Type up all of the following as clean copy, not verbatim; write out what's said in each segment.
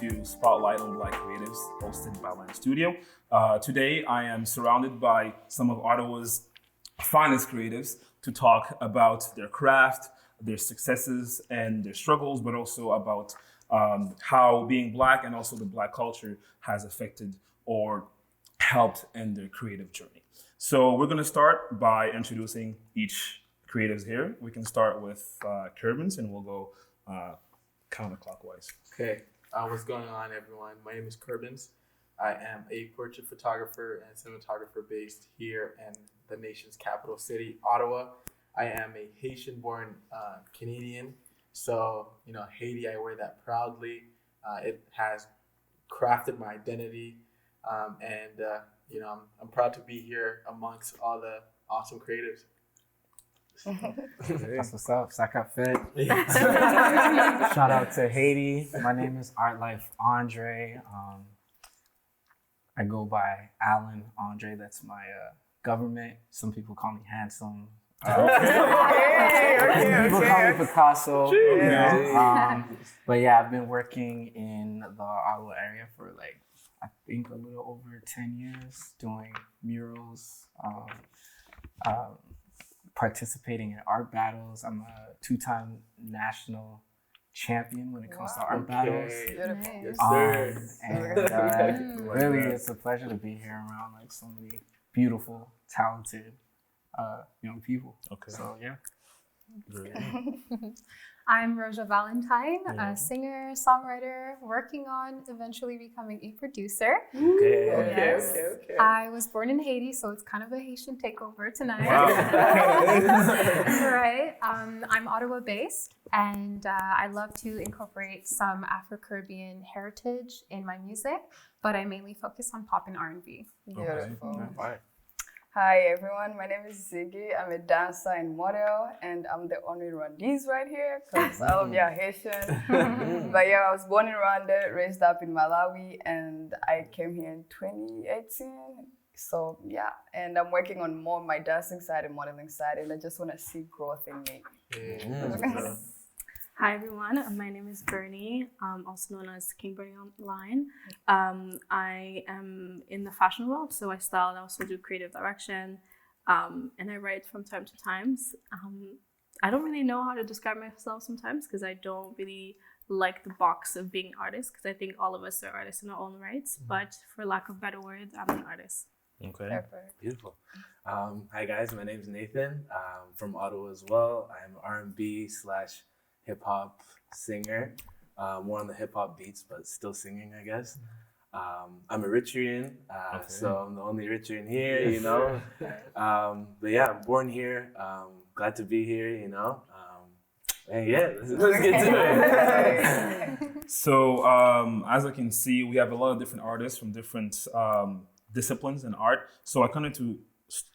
to Spotlight on Black Creatives, hosted by Lenz Studio. Today, I am surrounded by some of Ottawa's finest creatives to talk about their craft, their successes, and their struggles, but also about how being Black and also the Black culture has affected or helped in their creative journey. So we're going to start by introducing each creatives here. We can start with Kerbins, and we'll go counterclockwise. Okay, what's going on, everyone? My name is Kerbins. I am a portrait photographer and cinematographer based here in the nation's capital city, Ottawa. I am a Haitian-born Canadian, so Haiti, I wear that proudly. It has crafted my identity, and I'm proud to be here amongst all the awesome creatives. That's what's up. Saka Fit. Shout out to Haiti. My name is Art Life Andre. I go by Alan Andre. That's my government. Some people call me handsome. People call me Picasso. But yeah, I've been working in the Ottawa area for I think a little over 10 years, doing murals, participating in art battles. I'm a 2-time national champion when it comes to art battles. Yes, sir. And really, it's a pleasure to be here around so many beautiful, talented young people. Okay. So yeah. I'm Roja Valentine, a singer, songwriter, working on eventually becoming a producer. Okay. I was born in Haiti, so it's kind of a Haitian takeover tonight. Wow. Right. I'm Ottawa based, and I love to incorporate some Afro-Caribbean heritage in my music, but I mainly focus on pop and R&B. Beautiful. Right. Hi everyone, my name is Ziggy. I'm a dancer and model, and I'm the only Rwandese right here because all of you are Haitian. But yeah, I was born in Rwanda, raised up in Malawi, and I came here in 2018. So yeah, and I'm working on more my dancing side and modeling side, and I just want to see growth in me. Hi everyone, my name is Bernie, also known as Kingberry Online. I am in the fashion world, so I style and also do creative direction, and I write from time to time. I don't really know how to describe myself sometimes because I don't really like the box of being artist, because I think all of us are artists in our own rights, but for lack of better words, I'm an artist. Okay. Perfect. Beautiful. Hi guys, my name is Nathan. I'm from Ottawa as well. I'm R&B / hip-hop singer, more on the hip-hop beats, but still singing, I guess. I'm a Richian, so I'm the only Richian here, but yeah, I'm born here, glad to be here, and yeah, let's get to it. So as I can see, we have a lot of different artists from different disciplines in art. So I wanted to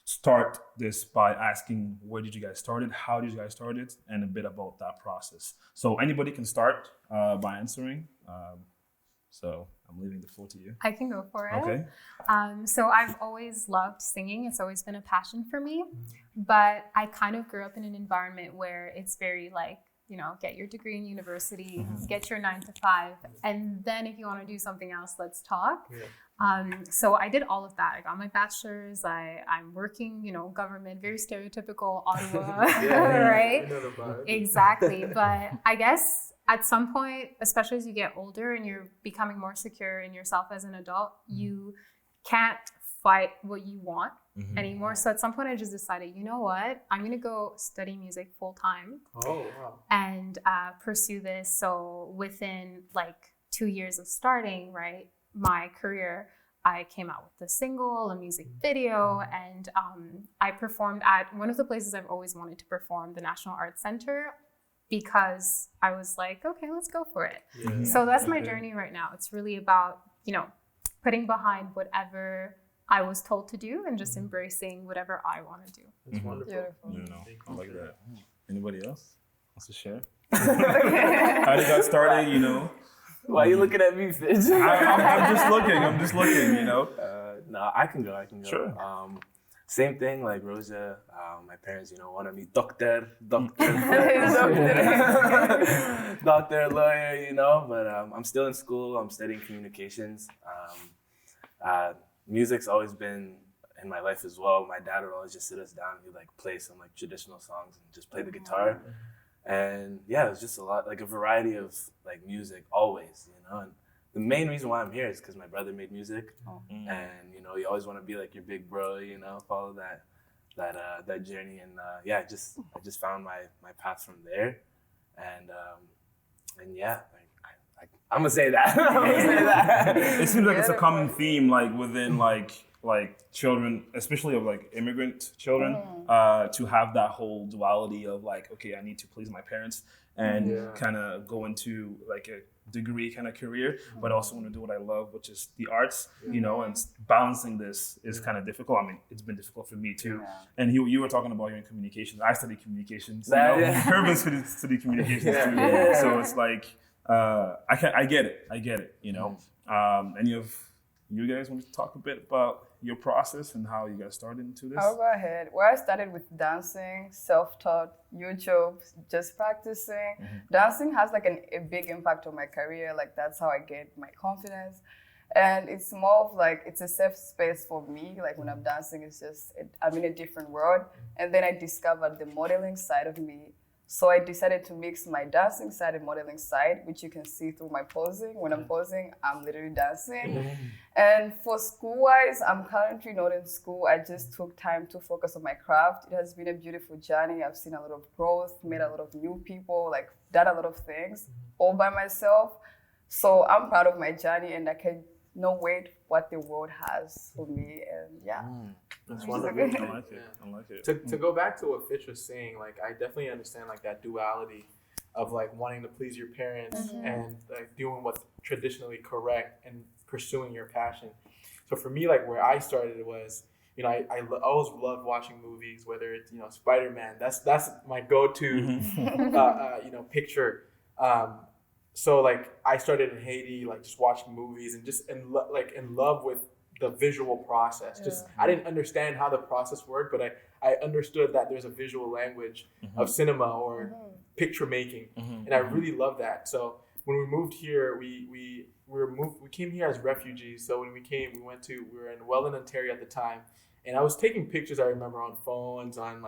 start this by asking, where did you guys start it? How did you guys start it? And a bit about that process. So anybody can start by answering. So I'm leaving the floor to you. I can go for it. Okay. So I've always loved singing. It's always been a passion for me. But I kind of grew up in an environment where it's very get your degree in university, get your 9 to 5, and then if you want to do something else, let's talk. So I did all of that. I got my bachelor's. I'm working, government, very stereotypical Ottawa, right? Exactly. But I guess at some point, especially as you get older and you're becoming more secure in yourself as an adult, you can't fight what you want anymore. So at some point I just decided, you know what? I'm going to go study music full time. Oh, wow. And pursue this. So within 2 years of starting, right, my career, I came out with a single, a music video, and I performed at one of the places I've always wanted to perform, the National Arts Center, because I was like, okay, let's go for it. Yeah. So that's my journey right now. It's really about, putting behind whatever I was told to do and just embracing whatever I want to do. That's wonderful. Beautiful. I like that. Anybody else wants to share? How did that started, Why are you looking at me, Fitch? I'm just looking, No, I can go. Sure. same thing like Roja. My parents, wanted me doctor, doctor, lawyer, But I'm still in school. I'm studying communications. Music's always been in my life as well. My dad would always just sit us down. He'd play some traditional songs and just play the guitar. And yeah, it was just a lot, a variety of music always, And the main reason why I'm here is because my brother made music, and you always want to be like your big bro, follow that journey, and I just found my path from there, and yeah, I'm gonna say that. It seems like it's a common theme, within children, especially of immigrant children, to have that whole duality of okay, I need to please my parents and kind of go into a degree kind of career, but also want to do what I love, which is the arts, and balancing this is kind of difficult. I mean, it's been difficult for me too. And you were talking about your communications. I study communications. Urban study communications too. So it's I get it. Any of you guys want to talk a bit about your process and how you got started into this? I'll go ahead. Well, I started with dancing, self-taught, YouTube, just practicing. Dancing has a big impact on my career. That's how I get my confidence. And it's more of it's a safe space for me. When I'm dancing, it's just, I'm in a different world. And then I discovered the modeling side of me. So I decided to mix my dancing side and modeling side, which you can see through my posing. When I'm posing, I'm literally dancing. And for school-wise, I'm currently not in school. I just took time to focus on my craft. It has been a beautiful journey. I've seen a lot of growth, met a lot of new people, done a lot of things all by myself. So I'm proud of my journey, and I can not wait what the world has for me. And that's wonderful. I like it. To go back to what Fitch was saying, I definitely understand that duality of wanting to please your parents and doing what's traditionally correct and pursuing your passion. So for me, where I started was, I always loved watching movies, whether it's Spider-Man. That's my go-to picture. So I started in Haiti, just watching movies and just in love with the visual process. Just I didn't understand how the process worked, but I understood that there's a visual language of cinema or picture making, and I really love that. So when we moved here, we came here as refugees. So when we came, we were in Welland, Ontario at the time, and I was taking pictures. I remember on phones, on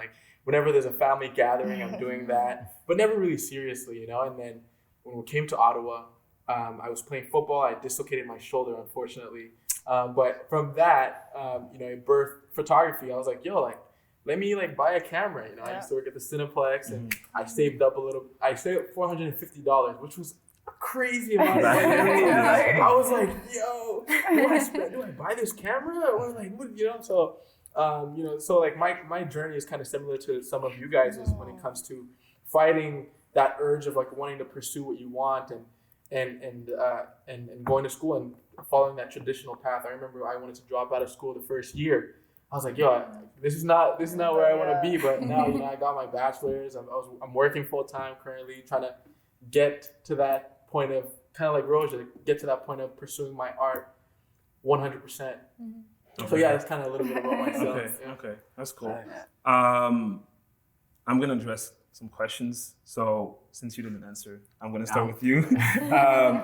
whenever there's a family gathering, I'm doing that, but never really seriously, And then when we came to Ottawa, I was playing football. I dislocated my shoulder, unfortunately. But from that, I birthed photography. I was like, let me buy a camera. I used to work at the Cineplex, and I saved up a little. I saved $450, which was a crazy amount of money. I was like, do I buy this camera? Or what, So, so my journey is kind of similar to some of you guys' when it comes to fighting that urge of wanting to pursue what you want and going to school and following that traditional path. I remember I wanted to drop out of school the first year. I was like, this is not where I want to be. But now, I got my bachelor's. I'm working full time currently, trying to get to that point of kind of like Roja, get to that point of pursuing my art 100%. So that's kind of a little bit about myself. Okay, that's cool. I'm gonna address some questions. So since you didn't answer, I'm going to start with you.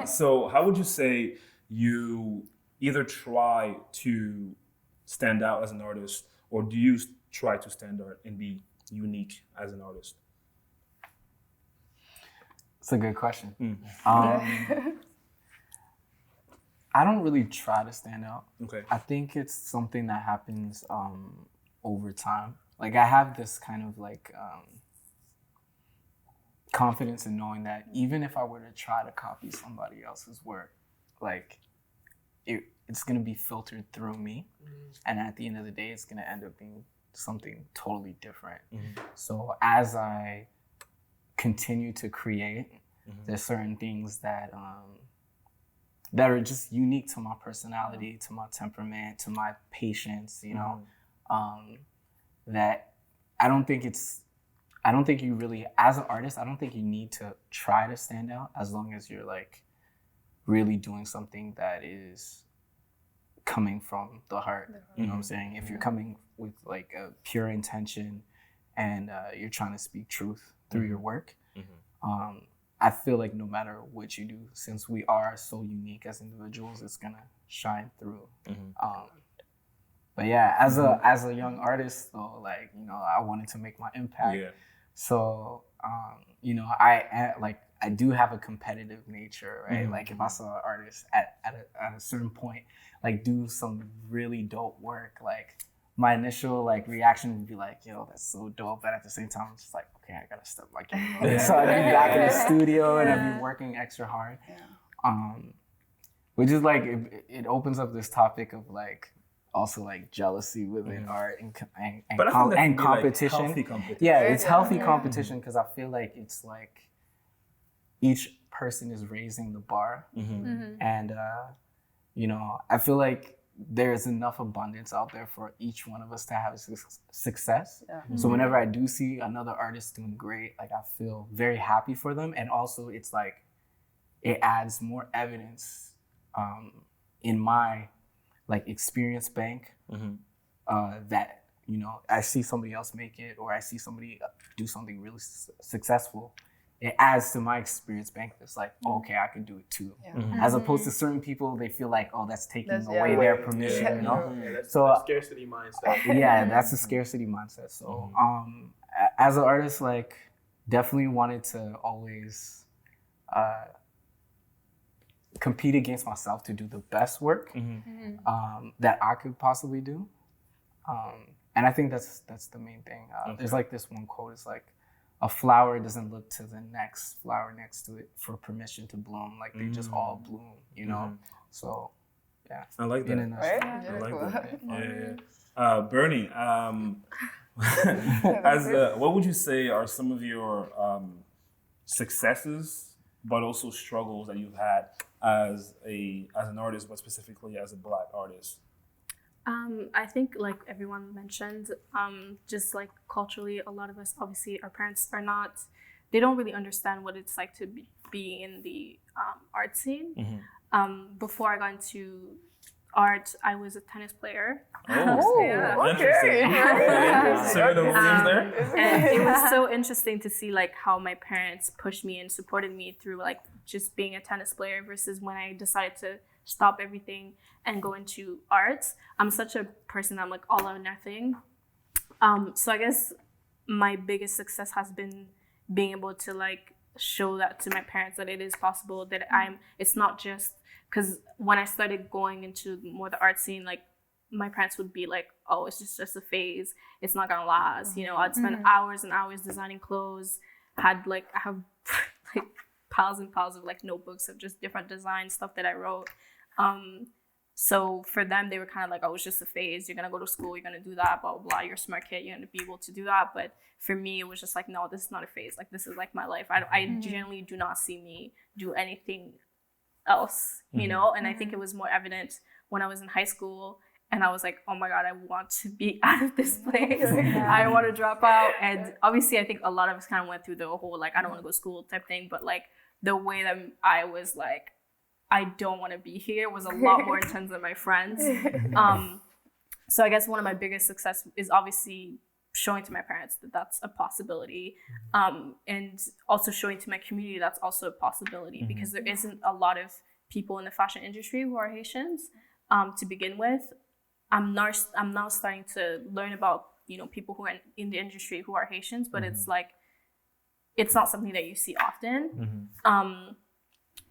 So how would you say you either try to stand out as an artist, or do you try to stand out and be unique as an artist? It's a good question. I don't really try to stand out. Okay. I think it's something that happens over time. I have this kind of confidence in knowing that even if I were to try to copy somebody else's work, it's going to be filtered through me. And at the end of the day, it's going to end up being something totally different. So as I continue to create, there's certain things that are just unique to my personality, to my temperament, to my patience, that I don't think you really, as an artist, I don't think you need to try to stand out as long as you're really doing something that is coming from the heart. You know what I'm saying? If you're coming with like a pure intention and you're trying to speak truth through your work, I feel like no matter what you do, since we are so unique as individuals, it's gonna shine through. But yeah, as a young artist though, like, you know, I wanted to make my impact. Yeah. So you know, I do have a competitive nature, right? Like if I saw an artist at a certain point, like do some really dope work, like my initial like reaction would be like, yo, that's so dope. But at the same time, I'm just like, okay, I gotta step my game up. So I'd be back in the studio and I'd be working extra hard. Which is like, it opens up this topic of like, also like jealousy within art and competition. Like healthy competition. Yeah, it's healthy competition because I feel like it's like each person is raising the bar. And, you know, I feel like there's enough abundance out there for each one of us to have success. So whenever I do see another artist doing great, like I feel very happy for them. And also it's like, it adds more evidence in my like experience bank that, you know, I see somebody else make it or I see somebody do something really successful. It adds to my experience bank. It's like, oh, okay, I can do it too. As opposed to certain people, they feel like, oh, that's taking away their permission, you know? That's So the scarcity mindset. Yeah, that's a scarcity mindset. So as an artist, like definitely wanted to always compete against myself to do the best work that I could possibly do. And I think that's the main thing. There's like this one quote, it's like, a flower doesn't look to the next flower next to it for permission to bloom. Like they just all bloom, you know? So yeah. I like that. Right? I like that. Bernie, what would you say are some of your successes, but also struggles that you've had as an artist, but specifically as a Black artist? I think like everyone mentioned, just like culturally, a lot of us, obviously our parents they don't really understand what it's like to be in the art scene. Before I got into art, I was a tennis player. Interesting. And it was so interesting to see like how my parents pushed me and supported me through like just being a tennis player versus when I decided to stop everything and go into arts. I'm such a person, I'm like all or nothing. So I guess my biggest success has been being able to like show that to my parents that it is possible, that it's not just, because when I started going into more the art scene, like my parents would be like, oh, it's just a phase, it's not gonna last. You know, I'd spend hours and hours designing clothes, I have like piles and piles of like notebooks of just different design stuff that I wrote. So for them, they were kind of like, oh, it's just a phase. You're going to go to school. You're going to do that, blah, blah, blah. You're a smart kid. You're going to be able to do that. But for me, it was just like, no, this is not a phase. Like, this is like my life. I generally do not see me do anything else, you know? And I think it was more evident when I was in high school and I was like, oh my God, I want to be out of this place. I want to drop out. And obviously, I think a lot of us kind of went through the whole, like, I don't want to go to school type thing. But like the way that I was like, I don't want to be here was a lot more intense than my friends. So I guess one of my biggest success is obviously showing to my parents that that's a possibility, and also showing to my community that's also a possibility, because there isn't a lot of people in the fashion industry who are Haitians to begin with. I'm now starting to learn about, you know, people who are in the industry who are Haitians, but it's like, it's not something that you see often.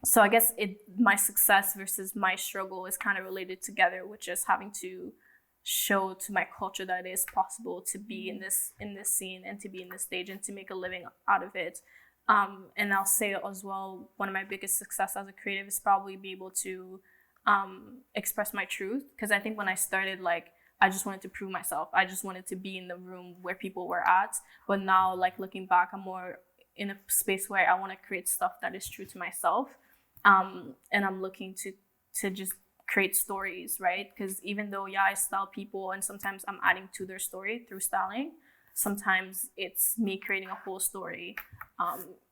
So I guess my success versus my struggle is kind of related together, with just having to show to my culture that it is possible to be in this scene and to be in this stage and to make a living out of it. And I'll say as well, one of my biggest success as a creative is probably be able to express my truth. Because I think when I started, like, I just wanted to prove myself. I just wanted to be in the room where people were at. But now, like, looking back, I'm more in a space where I want to create stuff that is true to myself. And I'm looking to just create stories, right? Because even though, I style people and sometimes I'm adding to their story through styling, sometimes it's me creating a whole story,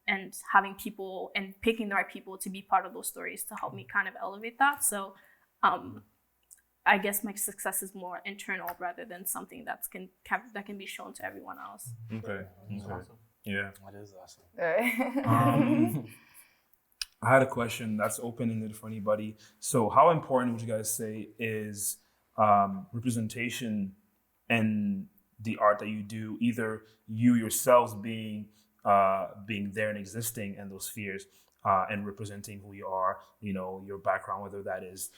and having people and picking the right people to be part of those stories to help me kind of elevate that. So I guess my success is more internal rather than something that can be shown to everyone else. Okay. Awesome. Yeah. That is awesome. I had a question that's open-ended for anybody. So how important would you guys say is representation in the art that you do, either you yourselves being there and existing in those spheres and representing who you are, your background, whether that is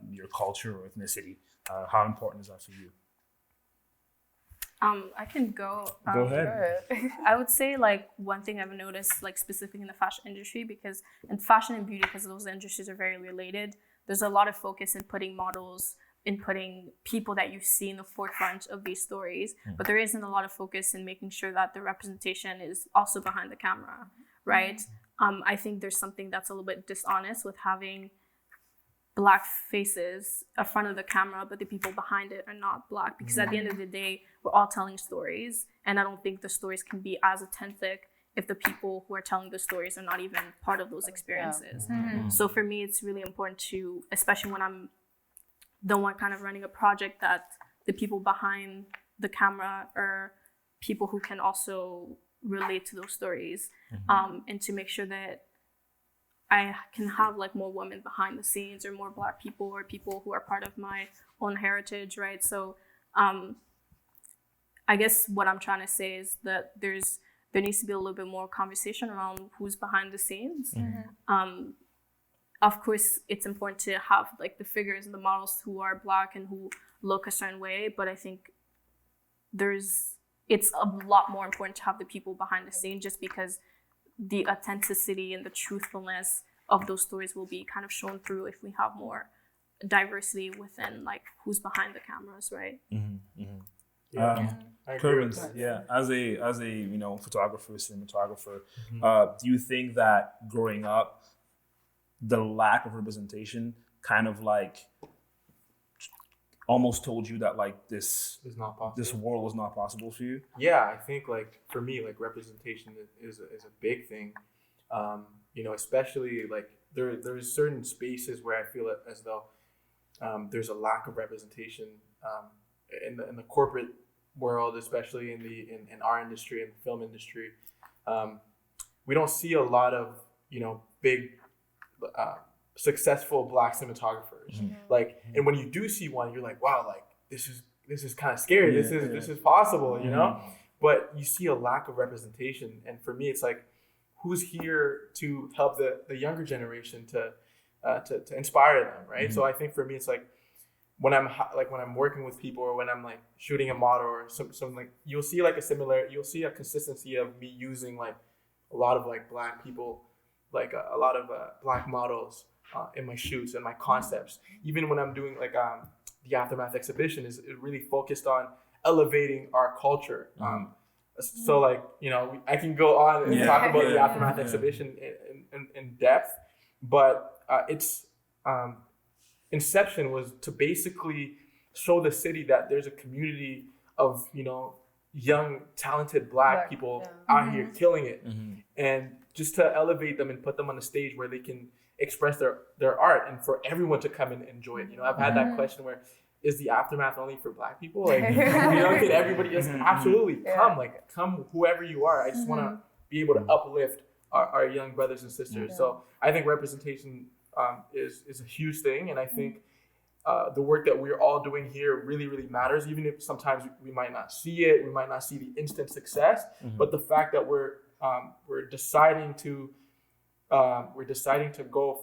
your culture or ethnicity? How important is that for you? I can go. Go ahead. I would say like one thing I've noticed, like specifically in the fashion industry, because in fashion and beauty, because those industries are very related, there's a lot of focus in putting models, in putting people that you see in the forefront of these stories, but there isn't a lot of focus in making sure that the representation is also behind the camera, right? I think there's something that's a little bit dishonest with having Black faces in front of the camera, but the people behind it are not Black, because at the end of the day, we're all telling stories, and I don't think the stories can be as authentic if the people who are telling the stories are not even part of those experiences. So for me, it's really important to, especially when I'm the one kind of running a project, that the people behind the camera are people who can also relate to those stories, and to make sure that I can have like more women behind the scenes, or more Black people, or people who are part of my own heritage, right? So I guess what I'm trying to say is that there needs to be a little bit more conversation around who's behind the scenes. Of course, it's important to have like the figures and the models who are Black and who look a certain way, but I think it's a lot more important to have the people behind the scene, just because the authenticity and the truthfulness of those stories will be kind of shown through if we have more diversity within like who's behind the cameras, right? Kervin, as a photographer, cinematographer, do you think that growing up, the lack of representation kind of like almost told you that like this It's not possible. this world was not possible for you? Yeah, I think like for me, like representation is a big thing. Especially like there's certain spaces where I feel as though there's a lack of representation in the corporate world, especially in our industry, in the film industry. We don't see a lot of big successful Black cinematographers. Like, and when you do see one, you're like, wow, like this is kind of scary. This is possible, But you see a lack of representation, and for me, it's like, who's here to help the younger generation to inspire them, right? So I think for me, it's like when I'm working with people, or when I'm like shooting a model or some like, you'll see like you'll see a consistency of me using like a lot of like Black people, like a lot of Black models in my shoots and my concepts. Even when I'm doing like the Aftermath exhibition, is really focused on elevating our culture. So like, I can go on and talk about the Aftermath exhibition in depth, but its inception was to basically show the city that there's a community of, young, talented Black people out here killing it. And just to elevate them and put them on a stage where they can express their art, and for everyone to come and enjoy it. I've had that question where, is the Aftermath only for Black people? Like, can everybody just absolutely come whoever you are. I just want to be able to uplift our young brothers and sisters. So I think representation is a huge thing, and I think the work that we're all doing here really, really matters, even if sometimes we might not see it, we might not see the instant success, but the fact that we're deciding to go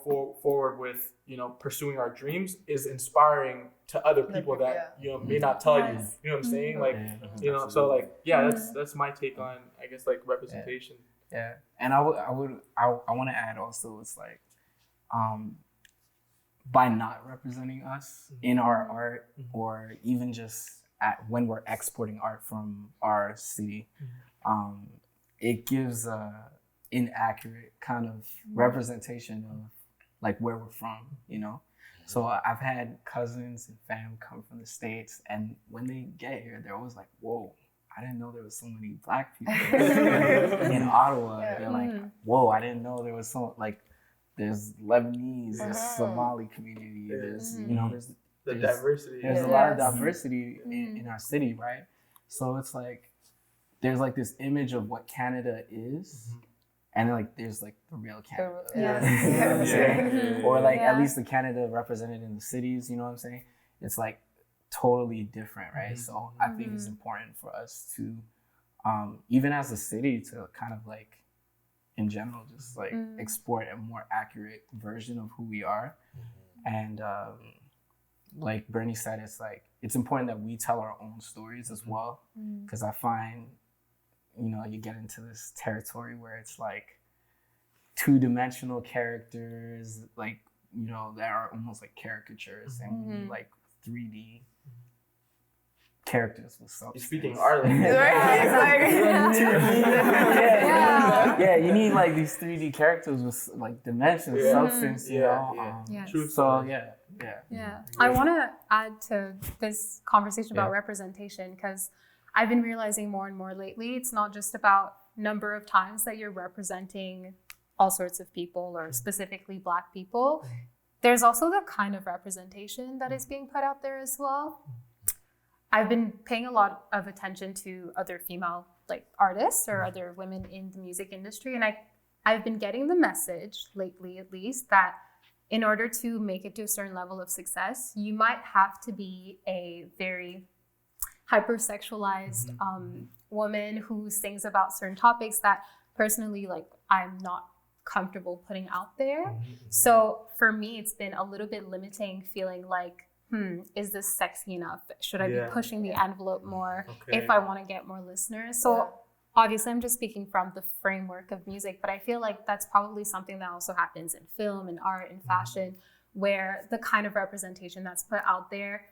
forward with pursuing our dreams is inspiring to other people that may not tell you. You know what I'm saying? Like so like that's my take on, I guess, like representation. Yeah, and I want to add also, it's like by not representing us in our art, or even just when we're exporting art from our city, it gives inaccurate kind of representation of like where we're from, So I've had cousins and fam come from the States, and when they get here, they're always like, whoa, I didn't know there was so many Black people in Ottawa. They're like, whoa, I didn't know there was so, like, there's Lebanese, there's Somali community, there's, there's The diversity. There's a lot of diversity in our city, right? So it's like there's like this image of what Canada is, and then like there's like the real Canada. You know what I'm saying? Or like at least the Canada represented in the cities. You know what I'm saying? It's like totally different, right? So I think it's important for us to, even as a city, to kind of like, in general, just like export a more accurate version of who we are. And like Bernie said, it's like, it's important that we tell our own stories as well. Because I find, you know, you get into this territory where it's like two-dimensional characters, like, you know, that are almost like caricatures, and we need like 3D characters with substance. You're speaking our language. Yeah, you need like these 3D characters with like dimensions, substance, you know. So yeah. I want to add to this conversation about representation, because I've been realizing more and more lately, it's not just about number of times that you're representing all sorts of people or specifically Black people. There's also the kind of representation that is being put out there as well. I've been paying a lot of attention to other female like artists or other women in the music industry, and I've been getting the message lately, at least, that in order to make it to a certain level of success, you might have to be a very hypersexualized woman who sings about certain topics that personally, like, I'm not comfortable putting out there. So for me, it's been a little bit limiting, feeling like, is this sexy enough? Should I be pushing the envelope more if I want to get more listeners? So obviously I'm just speaking from the framework of music, but I feel like that's probably something that also happens in film and art and fashion, where the kind of representation that's put out there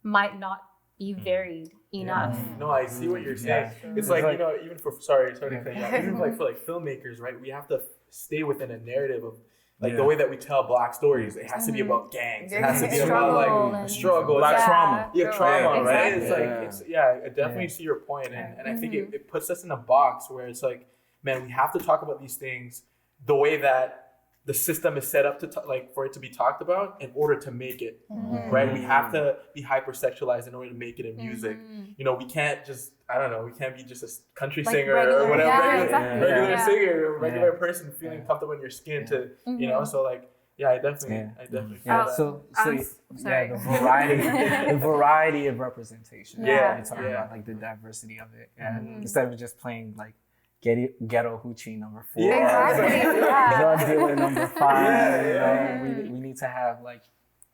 might not be varied enough. No, I see what you're saying. It's like, you know, even for, sorry to cut you off, even like for like filmmakers, right? We have to stay within a narrative of like the way that we tell Black stories. It has to be about gangs. It has to be about like struggle, Black trauma. Trauma, right? Exactly. It's like, I definitely see your point. And I think it puts us in a box where it's like, man, we have to talk about these things the way that the system is set up to like for it to be talked about in order to make it, right? We have to be hypersexualized in order to make it in music. You know, we can't just, I don't know, we can't be just a country like singer regular, or whatever, regular Yeah. singer, or regular person feeling comfortable in your skin to, you know, so like, I definitely feel that. So sorry. the variety of representation. Yeah. You're talking about like the diversity of it, and instead of just playing like ghetto hoochie number 4, drug dealer number 5. You know, we need to have like,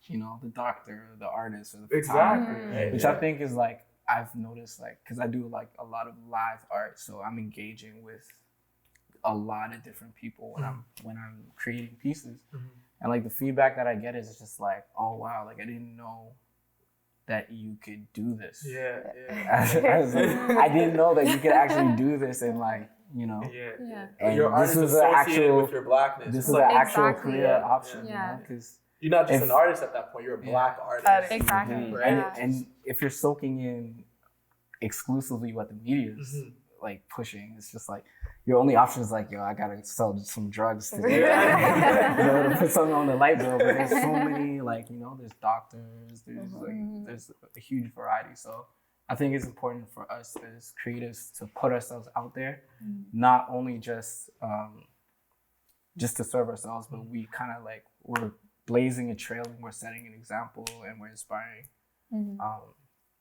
you know, the doctor, or the artist, or the photographer, which I think is like, I've noticed, like, because I do like a lot of live art, so I'm engaging with a lot of different people when I'm creating pieces, and like the feedback that I get is just like, oh wow, like I didn't know that you could do this. I was like, I didn't know that you could actually do this, and like, you know, and your art this is was an associated actual with your Blackness. this is like, an actual career option, you know, because you're not just an artist at that point, you're a Black artist. Exactly. Right? And if you're soaking in exclusively what the media is like pushing, it's just like your only option is like, yo, I gotta sell some drugs to you know, to put something on the light bill. But there's so many, like, you know, there's doctors, there's like there's a huge variety. So I think it's important for us as creatives to put ourselves out there, not only just to serve ourselves, but we kind of like, we're blazing a trail and we're setting an example and we're inspiring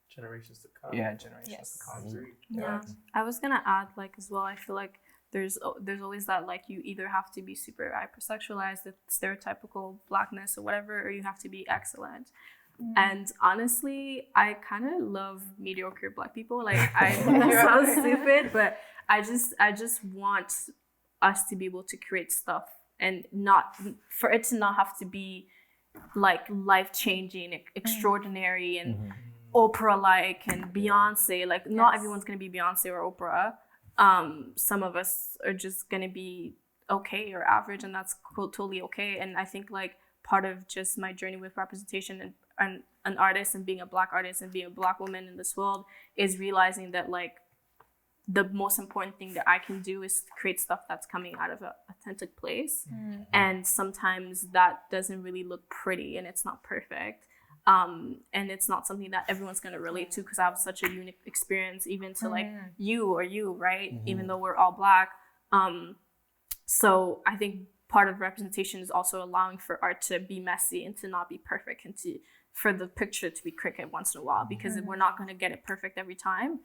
generations to come. Generations to come. Yeah. I was gonna add, like, as well, I feel like there's always that, like, you either have to be super hypersexualized, the stereotypical Blackness or whatever, or you have to be excellent. And honestly, I kind of love mediocre Black people. Like, I sound stupid, but I just want us to be able to create stuff, and not for it to not have to be like life-changing, extraordinary, and Oprah-like, and Beyonce. Like, not everyone's gonna be Beyonce or Oprah. Some of us are just gonna be okay or average, and that's totally okay. And I think, like, part of just my journey with representation and an artist and being a Black artist and being a Black woman in this world is realizing that, like, the most important thing that I can do is create stuff that's coming out of an authentic place. And sometimes that doesn't really look pretty and it's not perfect. And it's not something that everyone's going to relate to because I have such a unique experience, even to like you, right? Even though we're all Black. So I think part of representation is also allowing for art to be messy and to not be perfect, and for the picture to be crooked once in a while, because we're not going to get it perfect every time.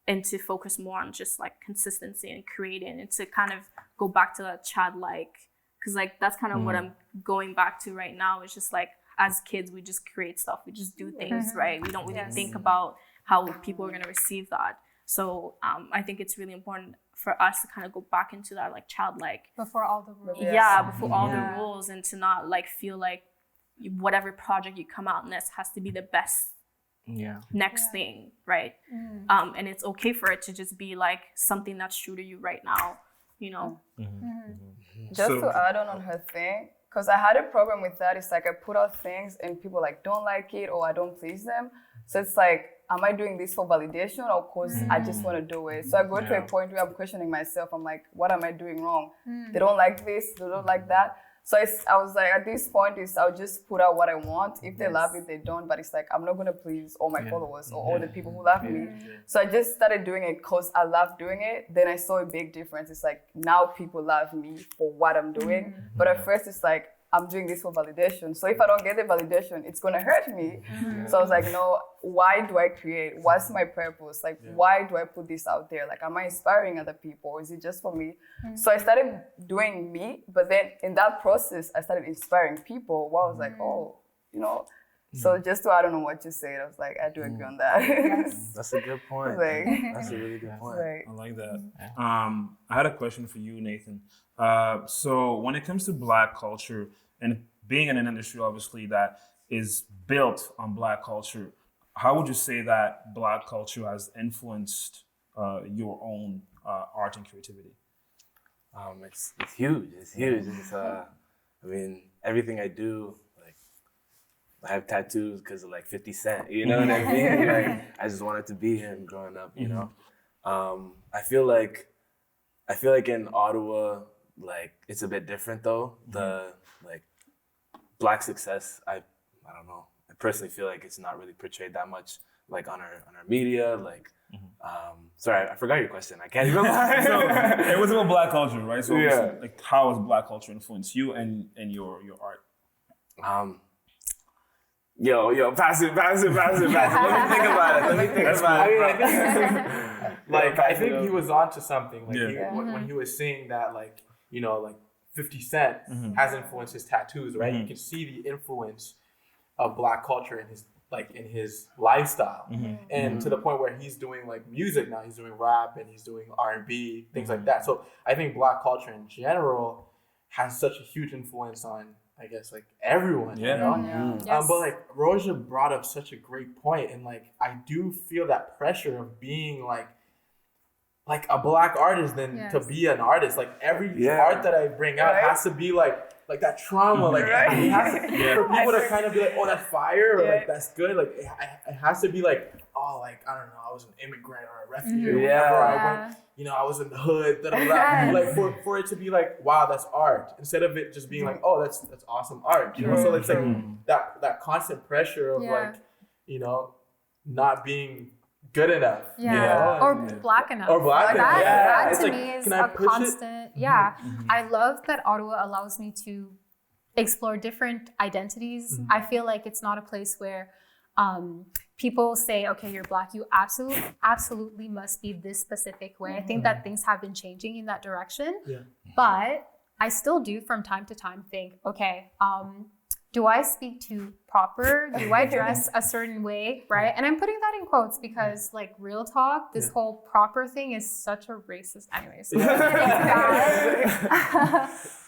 And to focus more on just like consistency and creating, and to kind of go back to that childlike, because like that's kind of what I'm going back to right now. It's just like, as kids, we just create stuff, we just do things, right? We don't really think about how people are going to receive that. So I think it's really important for us to kind of go back into that like childlike, before all the rules. Before all the rules, and to not like feel like whatever project you come out in this has to be the best next thing, right? And it's okay for it to just be like something that's true to you right now, you know. Just to add on her thing, because I had a problem with that. It's like I put out things and people like don't like it, or I don't please them. So it's like, am I doing this for validation, or because I just want to do it? So I go to a point where I'm questioning myself. I'm like, what am I doing wrong? They don't like this, they don't like that. So I was like, at this point, I'll just put out what I want. If they love it, they don't. But it's like, I'm not going to please all my followers or all the people who love me. So I just started doing it because I love doing it. Then I saw a big difference. It's like, now people love me for what I'm doing. But at first, it's like, I'm doing this for validation. So if I don't get the validation, it's going to hurt me. So I was like, no, why do I create? What's my purpose? Like, why do I put this out there? Like, am I inspiring other people, or is it just for me? So I started doing me, but then in that process, I started inspiring people. Well, I was like, oh, you know. So just to, I don't know what you said, I was like, I do agree on that. That's a good point. Like, that's a really good point. like, I like that. I had a question for you, Nathan. So when it comes to Black culture, and being in an industry, obviously, that is built on Black culture, how would you say that Black culture has influenced your own art and creativity? It's huge. It's huge. It's I mean, everything I do, like, I have tattoos because of like 50 Cent. You know what I mean? Like, I just wanted to be him growing up. You know, I feel like in Ottawa, like, it's a bit different though. The like Black success, I don't know. I personally feel like it's not really portrayed that much, like on our media. Like, sorry, I forgot your question. I can't even. So it was about Black culture, right? So like, how has Black culture influenced you and your art? Yo, pass it. Let me think about it. Like, I think he was onto something. Like, when he was saying that, like, you know, like 50 Cent has influenced his tattoos, right? You can see the influence of Black culture in his lifestyle, and to the point where he's doing like music now. He's doing rap and he's doing R&B, things like that. So I think Black culture in general has such a huge influence on, I guess, like everyone, you know? But like Roja brought up such a great point, and like I do feel that pressure of being like a Black artist than to be an artist. Like every art that I bring out has to be like that trauma, like it has to, for people to kind of be like, oh, that's fire, or like that's good. Like it has to be like, oh, like I don't know, I was an immigrant or a refugee, or whatever. I went, you know, I was in the hood. Like for it to be like, wow, that's art, instead of it just being like, oh, that's awesome art. You know, so it's like that constant pressure of like, you know, not being good enough, you know? Or Black enough. That to me is a constant. I love that Ottawa allows me to explore different identities. I feel like it's not a place where people say, okay, you're Black, you absolutely must be this specific way. I think that things have been changing in that direction, but I still do from time to time think, okay, do I speak too proper? Do I dress a certain way, right? And I'm putting that in quotes because, like, real talk, this whole proper thing is such a racist, anyways.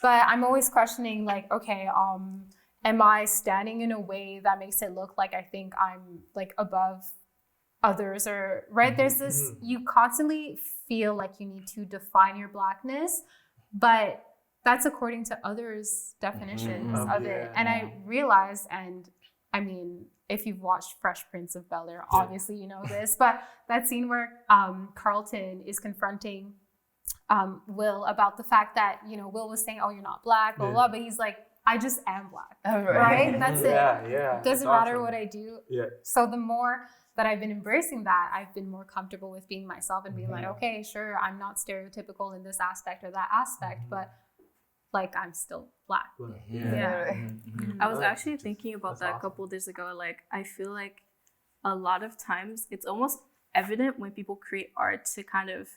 But I'm always questioning, like, okay, am I standing in a way that makes it look like I think I'm like above others, or right? There's this, you constantly feel like you need to define your Blackness, but that's according to others' definitions of it. And I realized, and I mean, if you've watched Fresh Prince of Bel-Air, obviously you know this, but that scene where Carlton is confronting Will about the fact that, you know, Will was saying, oh, you're not Black, blah, blah, but he's like, I just am Black, Right. right? That's it. Yeah. Doesn't That's matter awesome. what I do. Yeah. So the more that I've been embracing that, I've been more comfortable with being myself and being like, okay, sure, I'm not stereotypical in this aspect or that aspect, but like I'm still Black. Yeah. I was actually thinking about that a couple of days ago. Like, I feel like a lot of times it's almost evident when people create art to kind of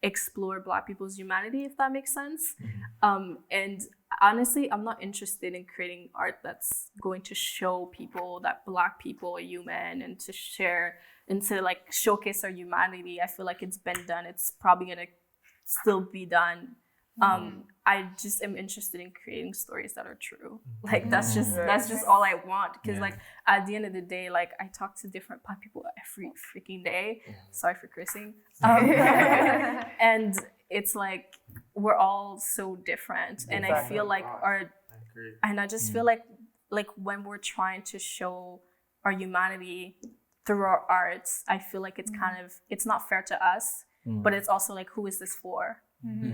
explore Black people's humanity, if that makes sense. And honestly, I'm not interested in creating art that's going to show people that Black people are human and to share and to like showcase our humanity. I feel like it's been done. It's probably gonna still be done. I just am interested in creating stories that are true. Like that's just all I want. Because like at the end of the day, like I talk to different Black people every freaking day. Sorry for cursing. And it's like we're all so different. And I feel like I just feel like when we're trying to show our humanity through our arts, I feel like it's kind of, it's not fair to us, but it's also like, who is this for?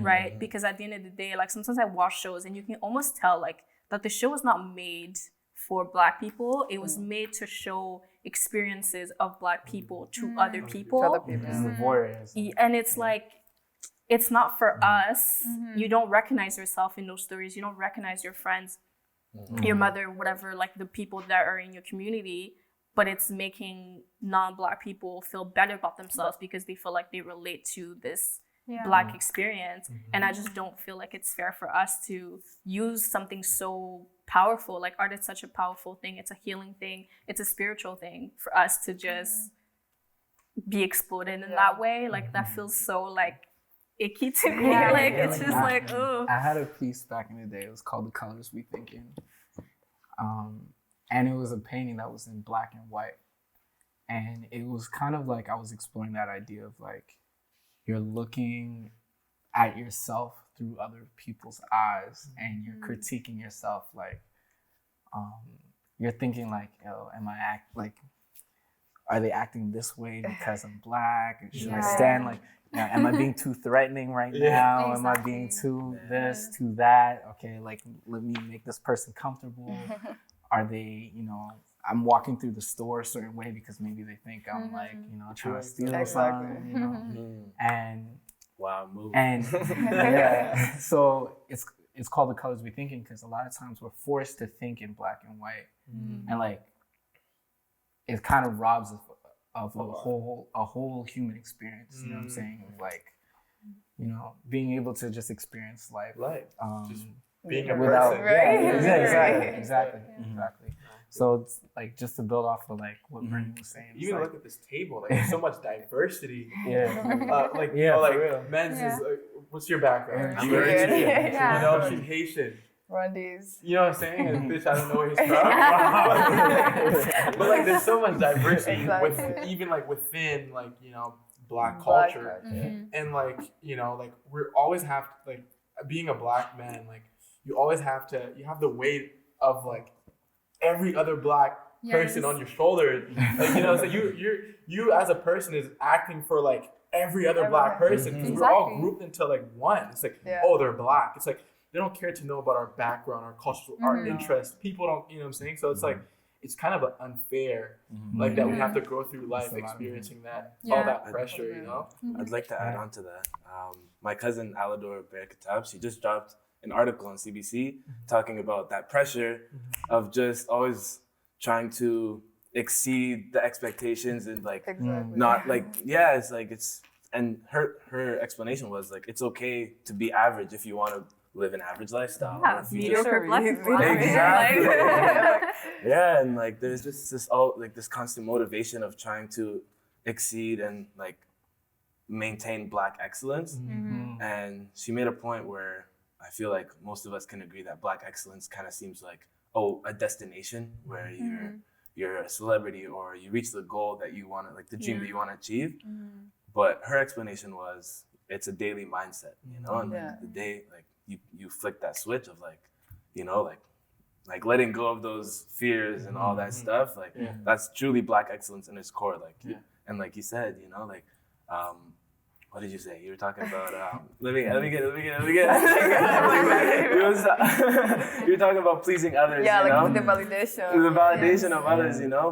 Right? Because at the end of the day, like sometimes I watch shows and you can almost tell like that the show was not made for Black people. It was made to show experiences of Black people to other people. And it's like, it's not for us. You don't recognize yourself in those stories. You don't recognize your friends, your mother, whatever, like the people that are in your community. But it's making non-Black people feel better about themselves because they feel like they relate to this Black experience. And I just don't feel like it's fair for us to use something so powerful. Like art is such a powerful thing. It's a healing thing. It's a spiritual thing for us to just be exploited in that way. Like that feels so like icky to me. Like it's just like, oh. I had a piece back in the day. It was called The Colors We Think In. And it was a painting that was in black and white. And it was kind of like I was exploring that idea of like, you're looking at yourself through other people's eyes and you're critiquing yourself. Like, you're thinking like, oh, are they acting this way because I'm Black? Should I stand like, am I being too threatening right now? Am I being too this, too that? Okay, like let me make this person comfortable. Are they, I'm walking through the store a certain way because maybe they think I'm like, trying to steal something, and so it's called The Colors We Think In because a lot of times we're forced to think in black and white, and like it kind of robs us of a whole human experience. You know what I'm saying? Like, being able to just experience life, just being a without, person, right? Exactly. So it's like just to build off of like what Bernie was saying. You look at this table, like there's so much diversity. For men's is what's your background? I'm Eritrean. She's Haitian. Rwandese. You know what I'm saying? And bitch, I don't know where he's from. But like, there's so much diversity even like within like Black culture, and like like we're always have like being a Black man, like you always have the weight of like every other Black person on your shoulders. Like so you as a person is acting for like every other Black person because we're all grouped into like one. It's like oh, they're Black. It's like they don't care to know about our background, our culture, our interests. People don't, you know what I'm saying? So it's like, it's kind of unfair, like that we have to go through life experiencing that, all that pressure, I'd like to add on to that. My cousin Alador Berkatab, she just dropped an article on CBC talking about that pressure of just always trying to exceed the expectations and like not like, it's like and her explanation was like, it's okay to be average if you want to live an average lifestyle. Yeah, mediocre Black people. Exactly. And like there's just this constant motivation of trying to exceed and like maintain Black excellence. And she made a point where I feel like most of us can agree that Black excellence kind of seems like a destination where you're a celebrity or you reach the goal that you want to, like the dream that you want to achieve. But her explanation was it's a daily mindset, and like the day like you flick that switch of like, like letting go of those fears and all that stuff. Like that's truly Black excellence in its core. Like, and like you said, like, what did you say? You were talking about Let me get. You're talking about pleasing others. Yeah, you know? like the validation. The validation of others, you know.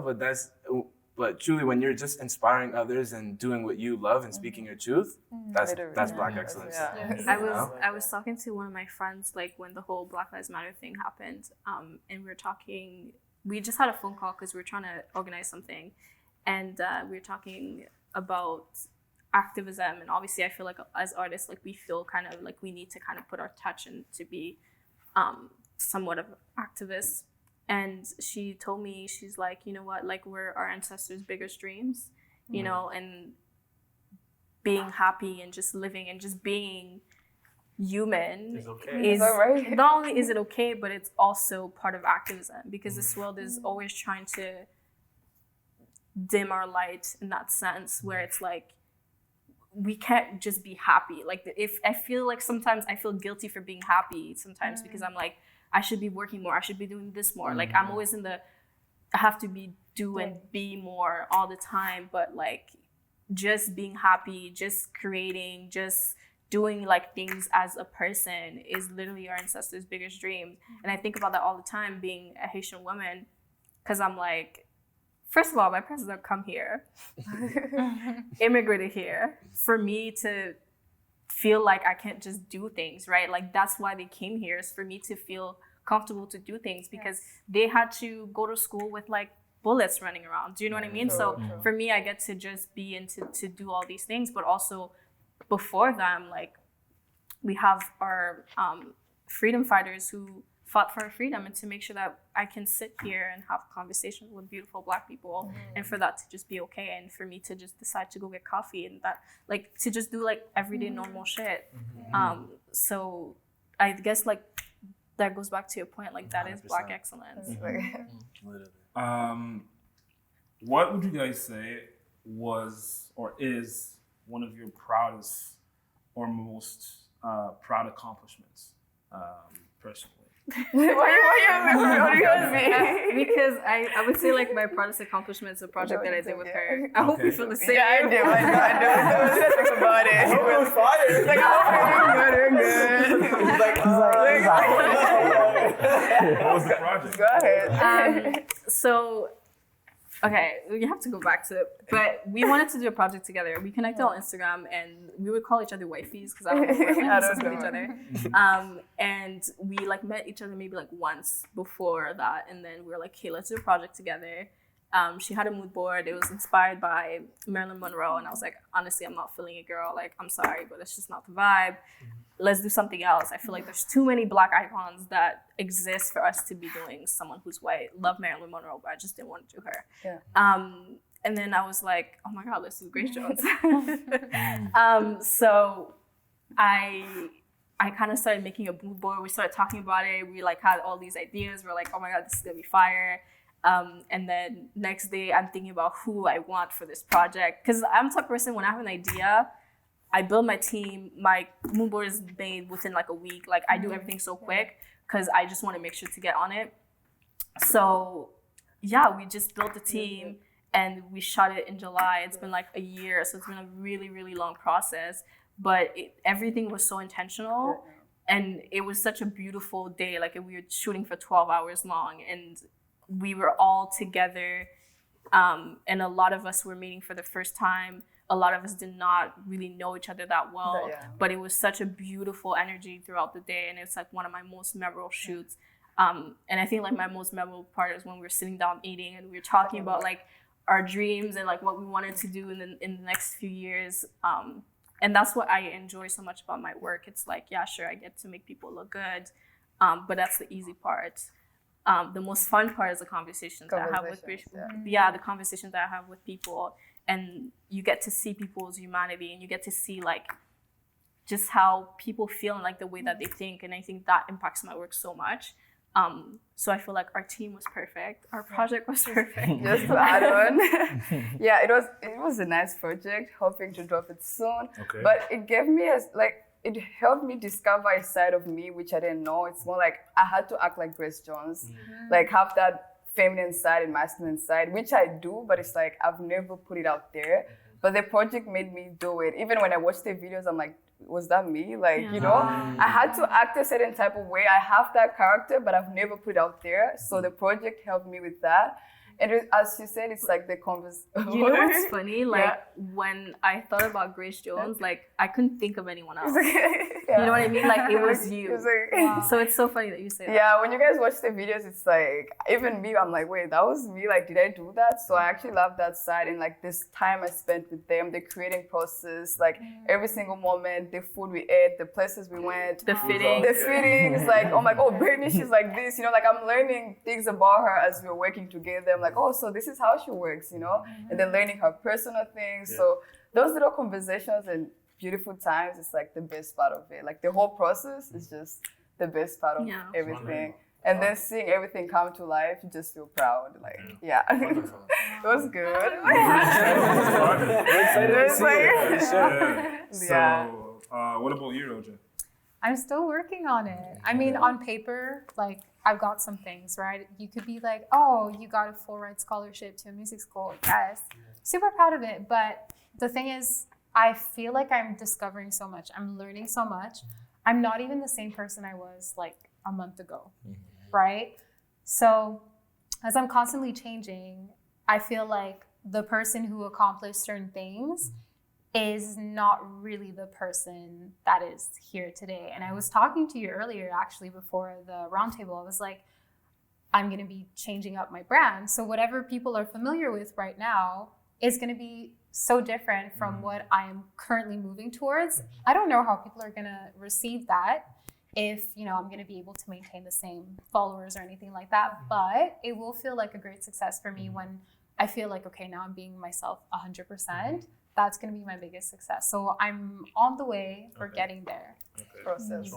But truly, when you're just inspiring others and doing what you love and speaking your truth, that's Black excellence. Yeah. I was talking to one of my friends like when the whole Black Lives Matter thing happened, and we were talking. We just had a phone call because we were trying to organize something, and we were talking about activism. And obviously, I feel like as artists, like we feel kind of like we need to kind of put our touch in to be somewhat of activists. And she told me, she's like, you know what, like we're our ancestors' biggest dreams, you know, and being happy and just living and just being human is not only is it okay, but it's also part of activism, because this world is always trying to dim our light in that sense, where it's like we can't just be happy. Like if I feel like sometimes I feel guilty for being happy sometimes, because I'm like, I should be working more, I should be doing this more. Like I'm always in the I have to do and be more all the time, but like just being happy, just creating, just doing like things as a person is literally our ancestors' biggest dream. And I think about that all the time, being a Haitian woman, because I'm like, first of all, my parents have come here, immigrated here, for me to feel like I can't just do things, right? Like that's why they came here, is for me to feel comfortable to do things, because they had to go to school with like bullets running around. Do you know what I mean? So for me, I get to just be into to do all these things, but also before them, like we have our freedom fighters who fought for our freedom, and to make sure that I can sit here and have conversations with beautiful Black people, and for that to just be okay, and for me to just decide to go get coffee, and that like to just do like everyday normal shit. So I guess like that goes back to your point, like that is 100%. Black excellence. What would you guys say was or is one of your proudest or most proud accomplishments personally? Why you Because I would say like my proudest accomplishment is a project that I did with her. I hope you feel the same. Yeah, I do. Let's talk about it. It was fire. It's like, What was the project? Go ahead. So, okay, we have to go back to it. But we wanted to do a project together. We connected on Instagram, and we would call each other wifeys, because I don't know where we obsessed with each other. And we like met each other maybe like once before that, and then we were like, hey, let's do a project together. She had a mood board. It was inspired by Marilyn Monroe, and I was like, honestly, I'm not feeling it, girl. Like, I'm sorry, but it's just not the vibe. Let's do something else. I feel like there's too many Black icons that exist for us to be doing someone who's white. Love Marilyn Monroe, but I just didn't want to do her. Yeah. And then I was like, oh my God, let's do Grace Jones. So I kind of started making a mood board. We started talking about it. We like had all these ideas. We're like, oh my God, this is gonna be fire. And then next day I'm thinking about who I want for this project. Cause I'm the type of person, when I have an idea, I build my team. My mood board is made within like a week. Like I do everything so quick because I just want to make sure to get on it. So yeah, we just built the team and we shot it in July. It's been like a year. So it's been a really, really long process, but everything was so intentional and it was such a beautiful day. Like we were shooting for 12 hours long and we were all together. And a lot of us were meeting for the first time. A lot of us did not really know each other that well, but it was such a beautiful energy throughout the day. And it's like one of my most memorable shoots. And I think like my most memorable part is when we were sitting down eating and we were talking about like our dreams and like what we wanted to do in the next few years. And that's what I enjoy so much about my work. It's like, yeah, sure, I get to make people look good, but that's the easy part. The most fun part is the conversations that I have with people. The conversations that I have with people. And you get to see people's humanity and you get to see like just how people feel and like the way that they think. And I think that impacts my work so much. So I feel like our team was perfect. Our project was perfect. Just to add on, it was a nice project, hoping to drop it soon. Okay. But it gave me it helped me discover a side of me which I didn't know. It's more like I had to act like Grace Jones, like have that feminine side and masculine side, which I do, but it's like I've never put it out there. But the project made me do it. Even when I watched the videos, I'm like, was that me? Like, you know, I had to act a certain type of way. I have that character, but I've never put it out there. So the project helped me with that. And as she said, it's like the conversation. You know what's funny? Like when I thought about Grace Jones, like I couldn't think of anyone else. You know what I mean? Like it was you. Wow. So it's so funny that you say that. Yeah, when you guys watch the videos, it's like, even me, I'm like, wait, that was me? Like, did I do that? So I actually love that side. And like this time I spent with them, the creating process, like every single moment, the food we ate, the places we went. The fitting. The fittings, like, oh my God, Brittany, she's like this, you know, like I'm learning things about her as we're working together. I'm like, oh, so this is how she works, you know, and then learning her personal things. So those little conversations and beautiful times, it's like the best part of it. Like the whole process is just the best part of everything. And then seeing everything come to life, you just feel proud. Like, it was good. So, what about you, Roja? I'm still working on it. I mean, on paper, like, I've got some things, right? You could be like, oh, you got a full ride scholarship to a music school. Yes. Super proud of it. But the thing is, I feel like I'm discovering so much. I'm learning so much. I'm not even the same person I was like a month ago, right? So as I'm constantly changing, I feel like the person who accomplished certain things is not really the person that is here today. And I was talking to you earlier, actually, before the roundtable. I was like, I'm going to be changing up my brand. So whatever people are familiar with right now is going to be so different from what I am currently moving towards. I don't know how people are going to receive that if, you know, I'm going to be able to maintain the same followers or anything like that. But it will feel like a great success for me when I feel like, okay, now I'm being myself 100%. That's going to be my biggest success. So I'm on the way for getting there. Process.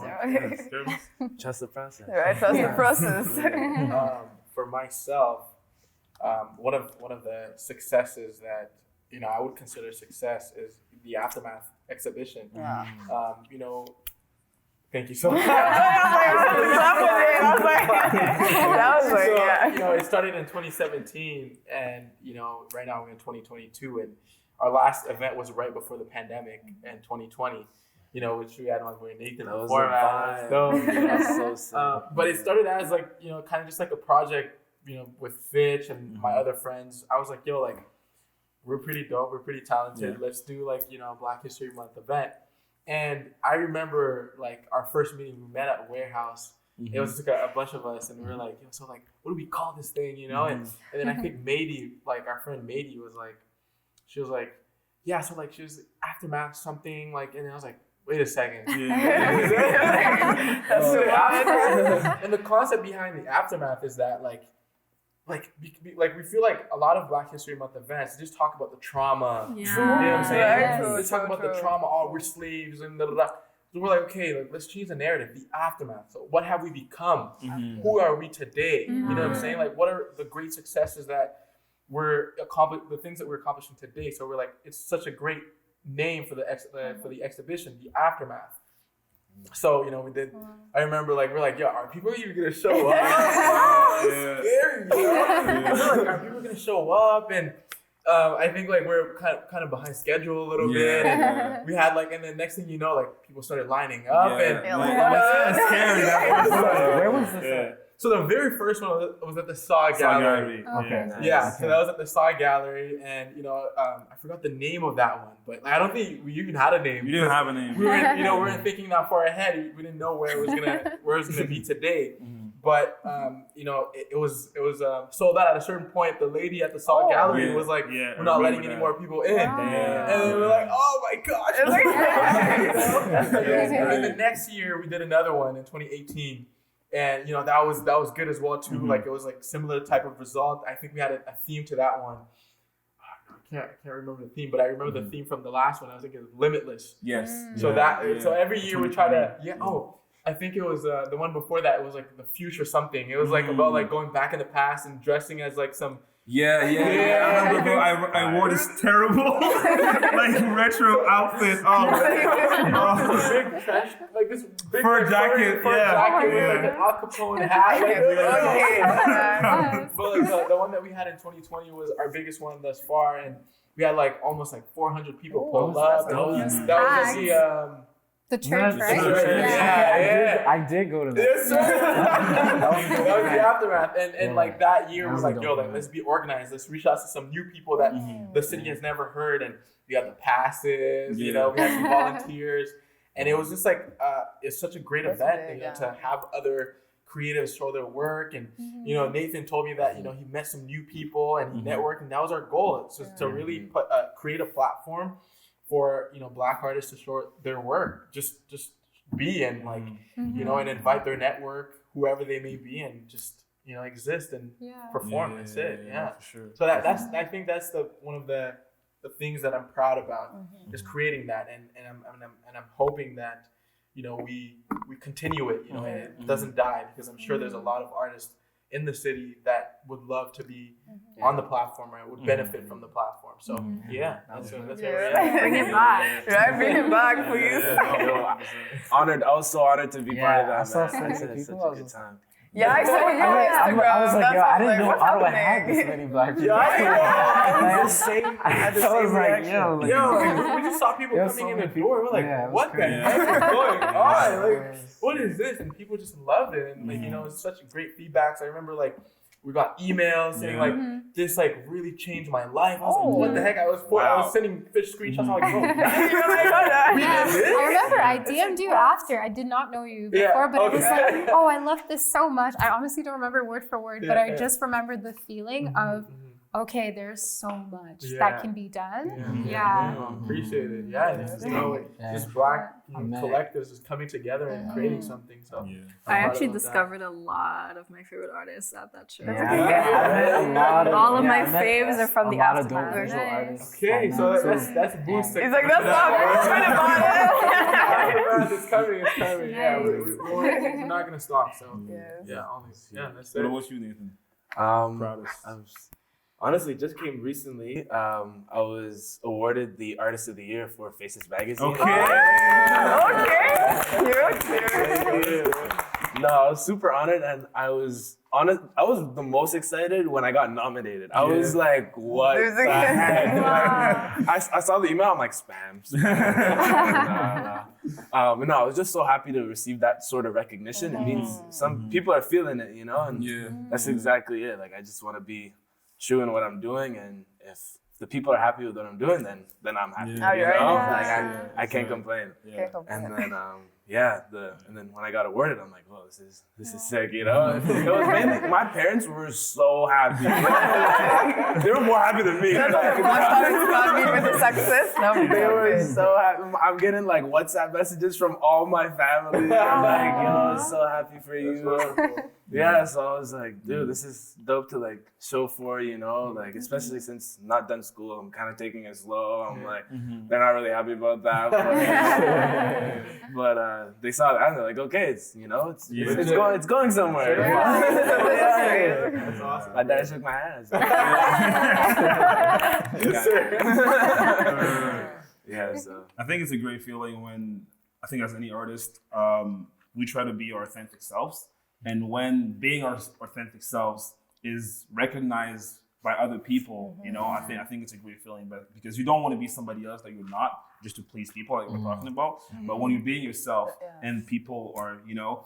Trust the process. Right, trust the process. For myself, one of the successes that, you know, I would consider success is the Aftermath exhibition. Yeah. You know, thank you so much. You know, it started in 2017, and you know, right now we're in 2022, and our last event was right before the pandemic in 2020. You know, which we had like with Nathan before. But it started as like, you know, kind of just like a project, you know, with Fitch and my other friends. I was like, yo, like, we're pretty dope, we're pretty talented. Let's do like, you know, a Black History Month event. And I remember like our first meeting, we met at a warehouse. It was just like a bunch of us, and we were like, yo, so like, what do we call this thing, you know? And then I think Mady, like our friend Mady was like, she was like, yeah, so like she was Aftermath something, like, and I was like, wait a second. That's so and the concept behind the Aftermath is that like we feel like a lot of Black History Month events just talk about the trauma. You know what I'm saying? They talk about the trauma. Oh, we're slaves and da da da. So we're like, okay, like, let's change the narrative. The aftermath. So what have we become? Who are we today? You know what I'm saying? Like, what are the great successes that the things that we're accomplishing today? So we're like, it's such a great name for the exhibition, the Aftermath. So, you know, we did. I remember, like, we're like, yo, are people even gonna show up? Scary, you know? Like, are people gonna show up? And I think like we're kind of behind schedule a little bit. And we had like, and then next thing you know, like people started lining up, and that's scary. Where was this at? So the very first one was at the Saw Gallery. Okay. Yeah, so that was at the Saw Gallery, and you know, I forgot the name of that one, but I don't think we even had a name. You didn't have a name. We were, you know, we weren't thinking that far ahead. We didn't know where it was gonna be today. But you know, it was sold out at a certain point. The lady at the Saw Gallery was like, "We're not letting any more people in," and then we're like, "Oh my gosh!" And the next year we did another one in 2018. And you know, that was good as well too. Like it was like similar type of result. I think we had a theme to that one. I can't remember the theme, but I remember the theme from the last one. I was thinking it was Limitless. Yes. So so every year we try to I think it was the one before that. It was like the future something. It was like about like going back in the past and dressing as like some. I remember, bro. I wore this terrible like retro outfit. Big trench, like this big fur jacket. With like an Al Capone hat. But like, the one that we had in 2020 was our biggest one thus far, and we had like almost like 400 people pull that's up. dope. That was The church, right? Yeah. I did go to that. Yes, sir. That was the aftermath. And Yeah. like that year was like, That was yo, dope, like let's be organized. Let's reach out to some new people that the city has never heard. And we had the passes, you know, we had some volunteers. And it was just like, it's such a great event, you know, to have other creatives show their work. And, you know, Nathan told me that, you know, he met some new people and he networked. And that was our goal. It's just to really create a platform for, you know, Black artists to show their work, just be and like, you know, and invite their network, whoever they may be, and just, you know, exist and perform. That's it. Yeah. For sure. So that's I think that's one of the things that I'm proud about is creating that, and I'm hoping that, you know, we continue it, you know, and it doesn't die, because I'm sure there's a lot of artists in the city that would love to be on the platform, right? Would benefit from the platform. So that's it. Bring it back. Right, bring it back, please. Honored. I was so honored to be part of that. I saw man. some It's people. such a good time. Yeah, I saw you on Instagram. I was like, yo, I didn't know what's Ottawa had happening? this many Black people. I was the same. I had the I was same like, reaction. yo, like, Yo, we just saw people There's coming so in the many door. We're like, Yeah, it was what the crazy. heck is going on? Like, Yes. what is this? And people just loved it. And like, you know, it's such great feedbacks. I remember like we got emails saying like, this like really changed my life. I was like, what the heck? I was sending Fitch screenshots. I'm like, bro, we did this? I remember I DM'd you after. I did not know you before, but I was like, oh, I love this so much. I honestly don't remember word for word, but I just remember the feeling of, okay, there's so much that can be done. Appreciate it. Yeah, this is just Black collectives is coming together and creating something. So I actually discovered a lot of my favorite artists at that show. All of my faves are from the aftermath. Okay, so that's boosting. He's like, that's not good about it. It's coming. Yeah, we're not gonna stop. So that's What it. about you, Nathan? I honestly just came recently. I was awarded the Artist of the Year for Faces Magazine. No, I was super honored, and I was the most excited when I got nominated. I was like, what the heck? I saw the email, I'm like, spam. No, I was just so happy to receive that sort of recognition. It means some people are feeling it, you know, and that's exactly it. Like, I just want to be true in what I'm doing, and if the people are happy with what I'm doing, then I'm happy. You know? I can't complain. And then and then when I got awarded, I'm like, whoa, this is sick, you know? It was mainly, my parents were so happy. They were more happy than me. With the success. They were so happy. I'm getting like WhatsApp messages from all my family. I'm like, yo, I'm so happy for you. Yeah, so I was like, dude, this is dope to like show for, you know, like especially since not done school, I'm kind of taking it slow. I'm like, they're not really happy about that, but they saw that and they're like, okay, it's going somewhere. That's awesome. My dad shook my hand. So I think it's a great feeling when, I think as any artist, we try to be our authentic selves. And when being our authentic selves is recognized by other people, you know, I think it's a great feeling. But because you don't want to be somebody else that you're not, just to please people, like we're talking about. But when you're being yourself and people are, you know,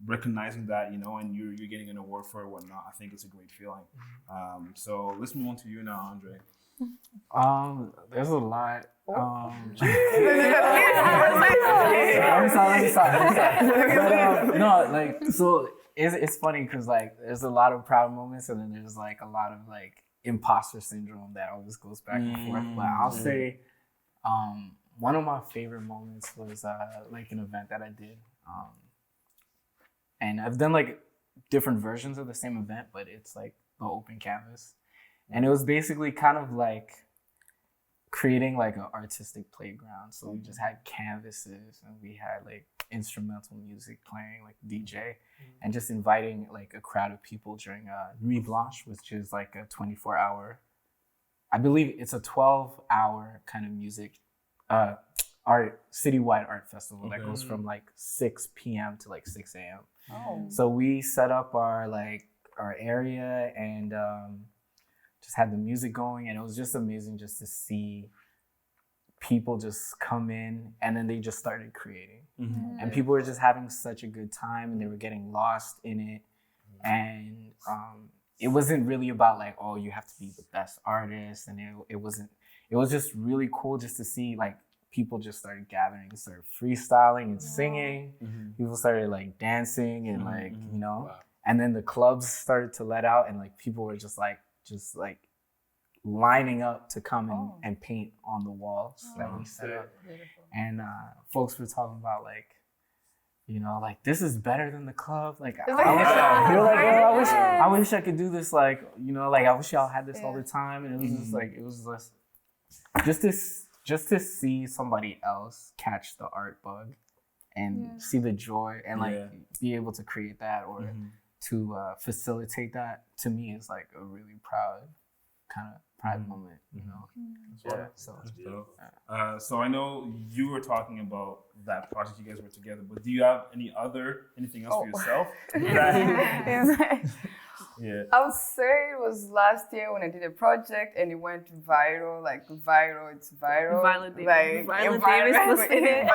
recognizing that, you know, and you're getting an award for it or whatnot, I think it's a great feeling. So let's move on to you now, Andre. There's a lot. Oh. No, like, so it's funny because like there's a lot of proud moments, and then there's like a lot of like imposter syndrome that always goes back and forth. But I'll say one of my favorite moments was like an event that I did, and I've done like different versions of the same event, but it's like the open canvas, and it was basically kind of like creating like an artistic playground. So we just had canvases and we had like instrumental music playing, like DJ, and just inviting like a crowd of people during Nuit Blanche, which is like a 24-hour, I believe it's a 12-hour kind of music, citywide art festival that goes from like 6 p.m. to like 6 a.m. So we set up our area, and just had the music going, and it was just amazing just to see people just come in, and then they just started creating. And people were just having such a good time, and they were getting lost in it. And it wasn't really about like, oh, you have to be the best artist, and it was just really cool just to see like people just started gathering, started freestyling and singing. People started like dancing and like, you know, and then the clubs started to let out, and like people were just like lining up to come and paint on the walls that we set up. And folks were talking about like, you know, like this is better than the club. Like I wish I could do this. Like, you know, like I wish y'all had this all the time. And it was just to see somebody else catch the art bug and see the joy and like be able to create that or to facilitate that, to me is like a really proud moment, you know. So I know you were talking about that project you guys were together, but do you have anything else for yourself? I would say it was last year when I did a project and it went viral. Like viral, it's viral. Violet Davis. Like Violet Davis was in it.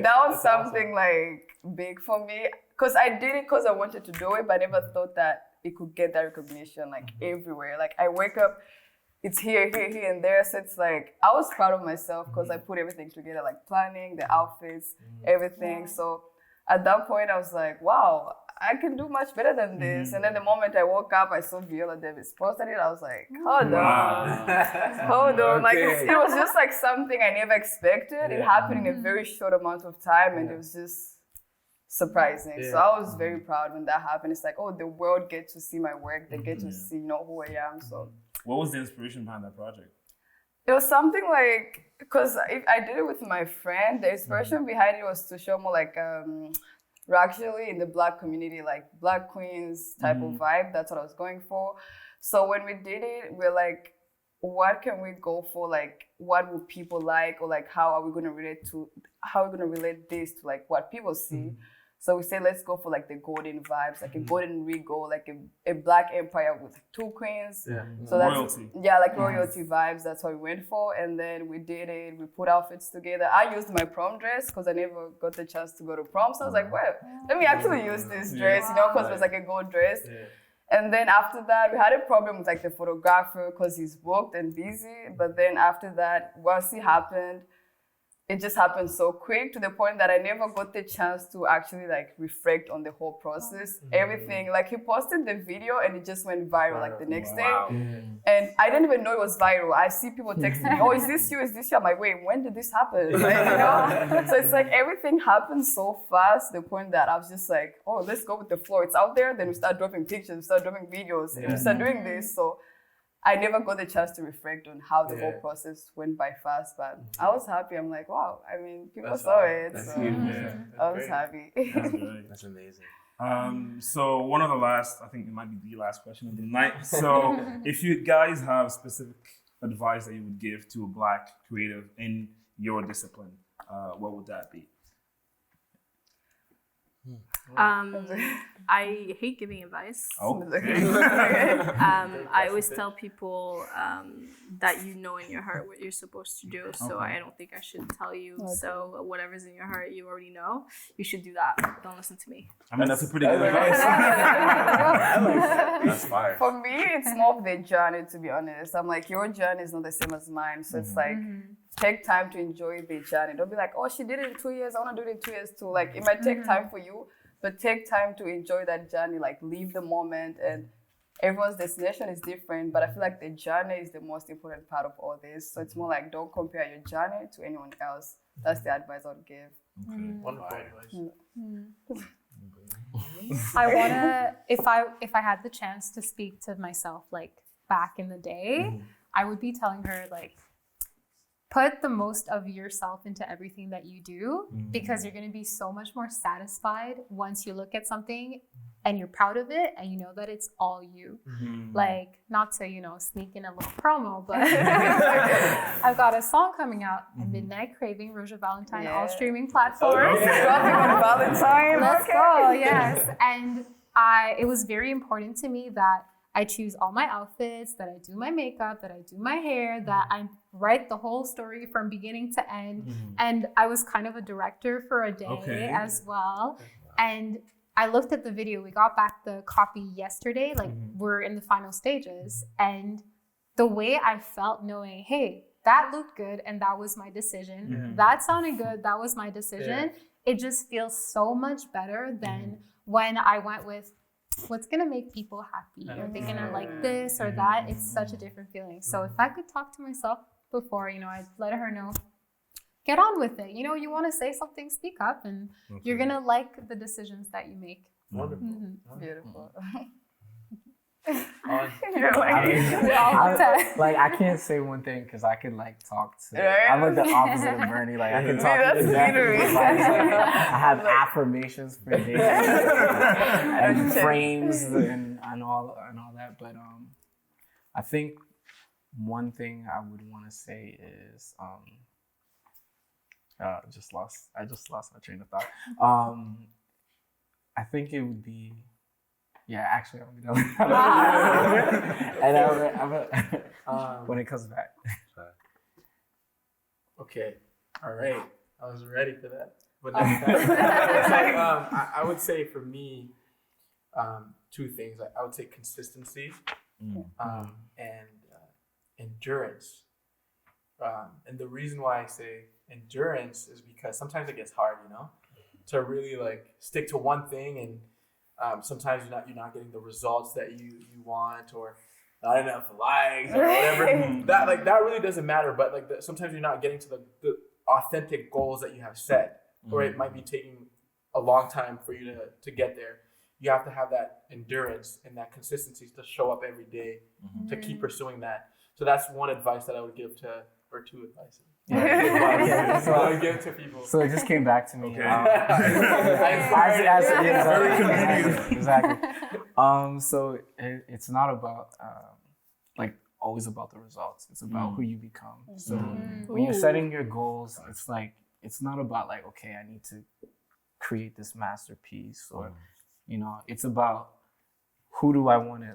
That was something like big for me, because I did it because I wanted to do it, but I never thought that it could get that recognition like everywhere. Like I wake up, it's here, and there. So it's like I was proud of myself because I put everything together, like planning, the outfits, everything. So at that point, I was like, wow, I can do much better than this. And then the moment I woke up, I saw Viola Davis posted it. I was like, hold on. Like it was just like something I never expected. It happened in a very short amount of time, and it was just surprising. So I was very proud when that happened. It's like, oh, the world gets to see my work. They get to see, you know, who I am. So what was the inspiration behind that project? It was something like, because I did it with my friend, the inspiration behind it was to show more like we're actually in the Black community, like Black queens type of vibe. That's what I was going for. So when we did it, we're like, what can we go for? Like, what will people like? Or like, how are we going to relate this to like what people see? So we said, let's go for like the golden vibes, like a golden regal, like a Black empire with two queens. So that's royalty. Like royalty vibes. That's what we went for. And then we did it. We put outfits together. I used my prom dress because I never got the chance to go to prom. So I was like, well, let me actually use this dress, you know, because it was like a gold dress. And then after that, we had a problem with like the photographer because he's booked and busy. But then after that, once it happened, it just happened so quick to the point that I never got the chance to actually like reflect on the whole process. Everything, like he posted the video and it just went viral like the next day. And I didn't even know it was viral. I see people texting me, oh, is this you? Is this you? I'm like, wait, when did this happen? Like, you know? So it's like everything happened so fast to the point that I was just like, oh, let's go with the flow. It's out there. Then we start dropping pictures, we start dropping videos, and we start doing this. So I never got the chance to reflect on how the whole process went by fast, but I was happy. I'm like, wow, I mean, people saw it. That's so I was happy. That's amazing. So one of the last, I think it might be the last question of the night. So if you guys have specific advice that you would give to a Black creative in your discipline, what would that be? I hate giving advice. I always tell people that you know in your heart what you're supposed to do. So I don't think I should tell you. So whatever's in your heart, you already know. You should do that. Don't listen to me. I mean, that's a pretty good advice. That's fire. For me, it's more of the journey, to be honest. I'm like, your journey is not the same as mine. So it's like, take time to enjoy the journey. Don't be like, oh, she did it in 2 years. I want to do it in 2 years too. Like, it might take time for you, but take time to enjoy that journey. Like, live the moment. And everyone's destination is different, but I feel like the journey is the most important part of all this. So it's more like, don't compare your journey to anyone else. That's the advice I would give. Wonderful advice. I wanna, if I had the chance to speak to myself like back in the day, I would be telling her like, put the most of yourself into everything that you do, because you're going to be so much more satisfied once you look at something and you're proud of it and you know that it's all you. Like, not to, you know, sneak in a little promo, but I've got a song coming out, Midnight Craving, Roja Valentine, all streaming platforms. Dropping on Valentine. Let's go, yes. And it was very important to me that I choose all my outfits, that I do my makeup, that I do my hair, that I write the whole story from beginning to end. And I was kind of a director for a day as well. And I looked at the video. We got back the copy yesterday. Like we're in the final stages. And the way I felt knowing, hey, that looked good and that was my decision. That sounded good. That was my decision. It just feels so much better than when I went with what's going to make people happy. Are they going to like this or that? It's such a different feeling. So if I could talk to myself before, I'd let her know, get on with it. You want to say something, speak up, and you're going to like the decisions that you make. Wonderful. Beautiful. I can't say one thing because I can talk to. I'm like the opposite of Bernie. Like I can talk to exactly. I have affirmations for days and frames and all that. But I think one thing I would want to say is I just lost my train of thought. I think it would be. Yeah, actually, I'm when it comes back. Okay, all right. I was ready for that. But I would say for me, two things. I would say consistency and endurance. And the reason why I say endurance is because sometimes it gets hard, to really stick to one thing and. Sometimes you're not getting the results that you want, or not enough likes or whatever. that really doesn't matter. But sometimes you're not getting to the authentic goals that you have set, or it might be taking a long time for you to get there. You have to have that endurance and that consistency to show up every day to keep pursuing that. So that's one advice that I would give or two advice. So I would give to people. So it just came back to me. Okay. Exactly. So it's not about always about the results. It's about who you become. So when you're setting your goals, it's not about okay, I need to create this masterpiece, or it's about who do I want to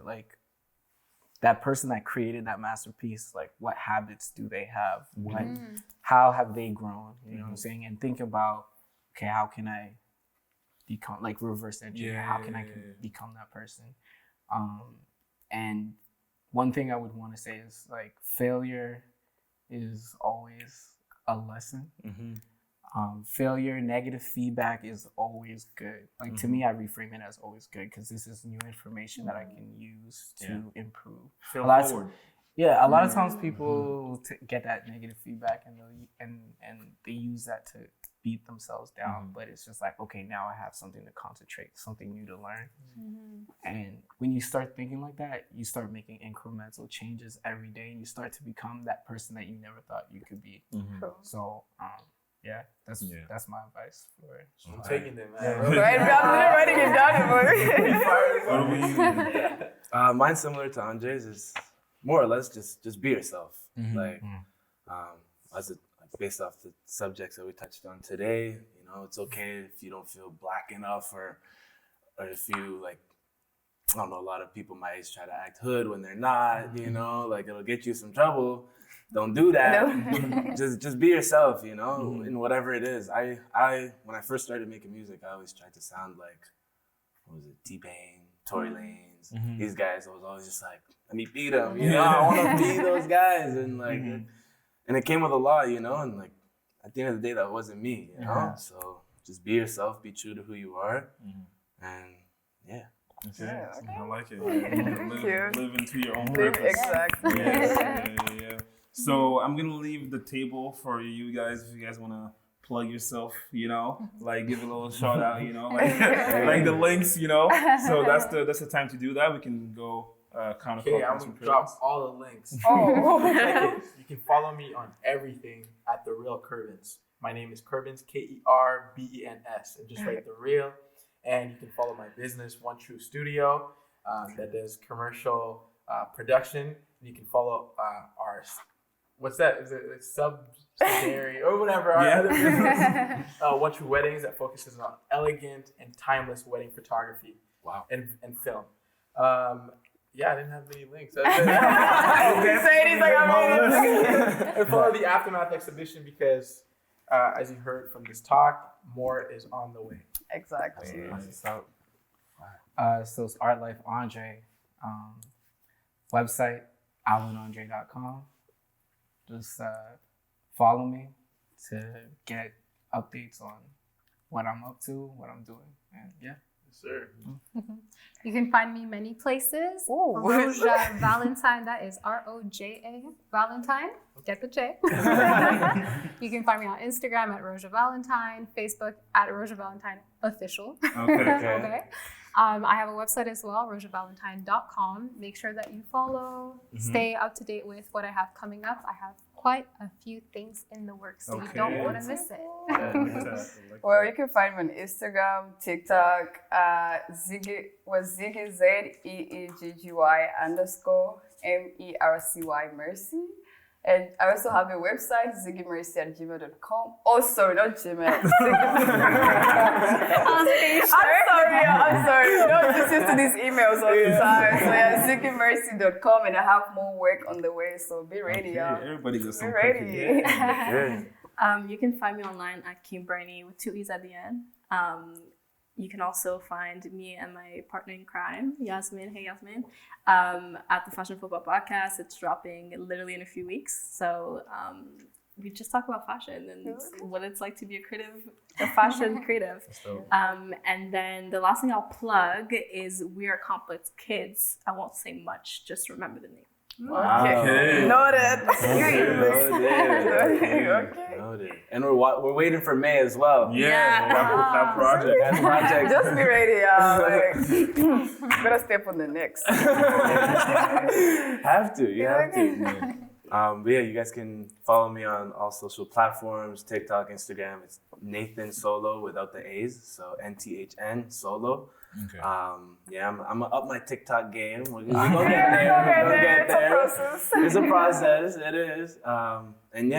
that person that created that masterpiece, what habits do they have? How have they grown? You know what I'm saying? And think about, okay, how can I become, reverse engineer? How can I become that person? And one thing I would want to say is failure is always a lesson. Failure, negative feedback is always good. To me, I reframe it as always good because this is new information that I can use to improve. A lot of times people get that negative feedback and they use that to beat themselves down. But it's just okay, now I have something to concentrate, something new to learn. And when you start thinking like that, you start making incremental changes every day, and you start to become that person that you never thought you could be. So. Yeah, that's my advice for it. I'm taking them, man. Right, I'm writing it down. Mine's similar to Andre's. Is more or less just be yourself. Based off the subjects that we touched on today, it's okay if you don't feel black enough, or if you I don't know, a lot of people my age try to act hood when they're not. It'll get you some trouble. Don't do that. No. just be yourself, in whatever it is. I when I first started making music, I always tried to sound like, T-Pain, Tory Lanez. These guys, I was always just let me beat them, I want to be those guys. And and it came with a lot, and at the end of the day, that wasn't me, So just be yourself, be true to who you are. And Okay. I like it. Live into your own purpose. Exactly. Yeah. So I'm gonna leave the table for you guys if you guys wanna plug yourself, give a little shout out, the links, So that's the time to do that. We can go counterclockwise. Okay, I'm gonna drop all the links. You can follow me on everything at The Real Kerbens. My name is Kerbens, Kerbens, and just write The Real. And you can follow my business, One True Studio, that does commercial production. And you can follow our, what's that? Is it subsidiary or whatever? Our other business, One True Weddings, that focuses on elegant and timeless wedding photography. Wow. And film. Yeah, I didn't have any links. Say it, he's like, And follow the Aftermath exhibition because, as you heard from this talk, more is on the way. Exactly. So it's Art Life Andre. Website, alanandre.com. Just follow me to get updates on what I'm up to, what I'm doing. And yeah. Yes, sir. You can find me many places. Ooh. Roja Valentine, that is Roja Valentine. Get the J. You can find me on Instagram at Roja Valentine, Facebook at Roja Valentine Official. Okay. I have a website as well, rojavalentine.com. Make sure that you follow, stay up to date with what I have coming up. I have quite a few things in the works, so you don't want to miss it. Well, you can find me on Instagram, TikTok, Ziggy, Zeeggy _MERCY Mercy. And I also have a website, ziggymercy@gmail.com. Oh, sorry, not Gmail. I'm sorry. Don't listen to these emails all the time. So yeah, ziggymercy.com, and I have more work on the way. So be ready, y'all. Everybody gets some Be ready. You can find me online at Kimberly with 2 E's at the end. You can also find me and my partner in crime, Yasmine. Hey, Yasmine. At the Fashion Football Podcast. It's dropping literally in a few weeks. So we just talk about fashion and what it's like to be a fashion creative. And then the last thing I'll plug is We Are Complex Kids. I won't say much. Just remember the name. Okay. Noted. Noted. And we're waiting for May as well. That project. Just be ready, y'all. Better step on the next. Have to. But yeah, you guys can follow me on all social platforms, TikTok, Instagram. It's Nathan Solo without the A's, so NTHN Solo. Okay. I'm gonna up my TikTok game. We're gonna get there. It's a process. It is. And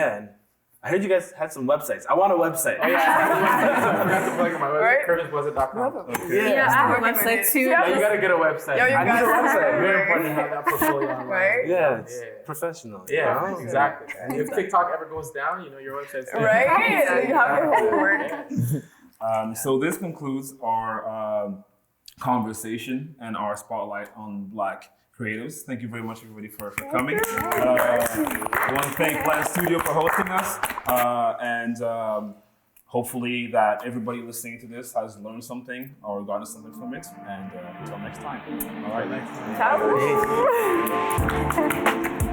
I heard you guys had some websites. I want a website. Oh, yeah. I forgot to plug in my website, curtiswassit.com. Yeah, I have a website too. Yeah, you gotta get a website. I need a website. Very important to have that portfolio online. Right? Yeah, it's professional. Yeah, exactly. And if TikTok ever goes down, your website's there. Right? You have your homework. So this concludes our conversation and our spotlight on Black creatives. Thank you very much, everybody, for coming. I want to thank Lenz Studio for hosting us, and hopefully that everybody listening to this has learned something or gotten something from it. And until next time. All right, thanks. Ciao.